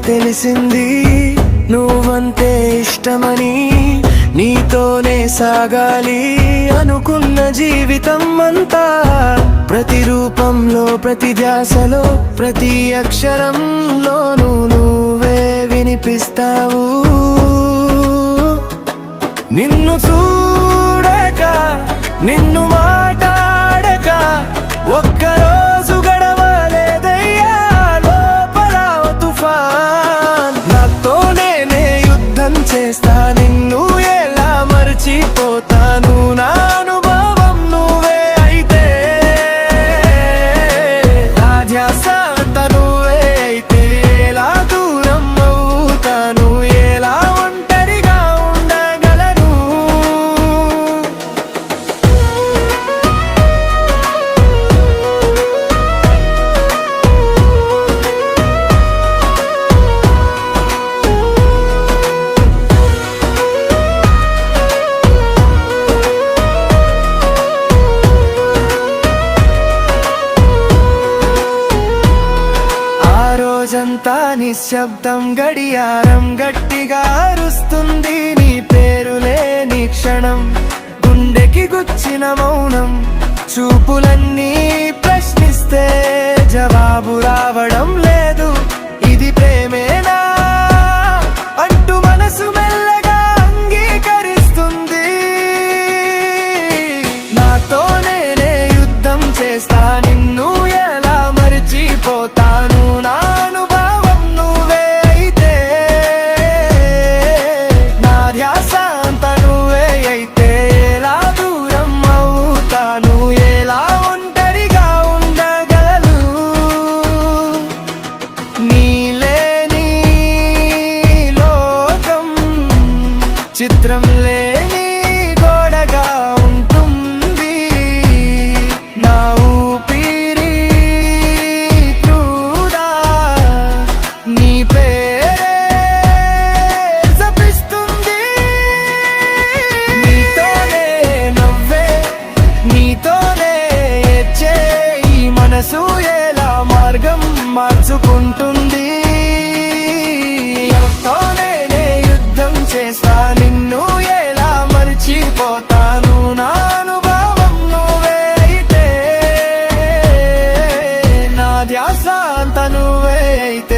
తెలిసింది నువ్వంటే ఇష్టమని, నీతోనే సాగాలి అనుకున్న జీవితం అంతా. ప్రతి రూపంలో, ప్రతి ధ్యాసలో, ప్రతి అక్షరంలోనూ నువ్వే వినిపిస్తావు. నిన్ను చూడక, నిన్ను మాట్లాడక ఒక్కరోజు గడవలేదయ్యా లోపల తుఫాన్. నాతో నేనే యుద్ధం చేస్తా, నిన్ను ఎలా మర్చిపోతాను. నా అనుభవం నువ్వే అయితే, నా ధ్యాస అంతా నువ్వే అయితే, ఎలా దూరం అవుతాను, ఎలా ఒంటరిగా ఉండగలను. రోజంతా నిశ్శబ్దం, గడియారం గట్టిగా అరుస్తుంది. నీ పేరు లేని క్షణం, గుండెకి గుచ్చిన మౌనం. చూపులన్నీ ప్రశ్నిస్తే జవాబు రావడం లేదు. ఇది ప్రేమేనా అంటూ మనసు మెల్లగా అంగీకరిస్తుంది. నాతో నేనే యుద్ధం చేస్తా, నిన్ను ఎలా మరిచిపోతాను. నా అనుభవం నువ్వే అయితే, నా ధ్యాస అంతా నువ్వే అయితే, ఎలా దూరం అవుతాను, ఎలా ఒంటరిగా ఉండగలను. నీలేని లోకం చిత్రం లేని గోడగా ఉంటుంది. నా ఊపిరి కూడా నీ పేరే జపిస్తుంది. నీతోనే నవ్వే, నీతోనే ఏడ్చే ఈ మనసు ఎలా మార్గం మార్చుకుంటుంది. నాతో నేనే యుద్ధం చేస్తా, నిన్ను ఎలా మర్చిపోతాను. నా అనుభవం నువ్వే అయితే, నా ధ్యాస అంతా నువ్వే అయితే,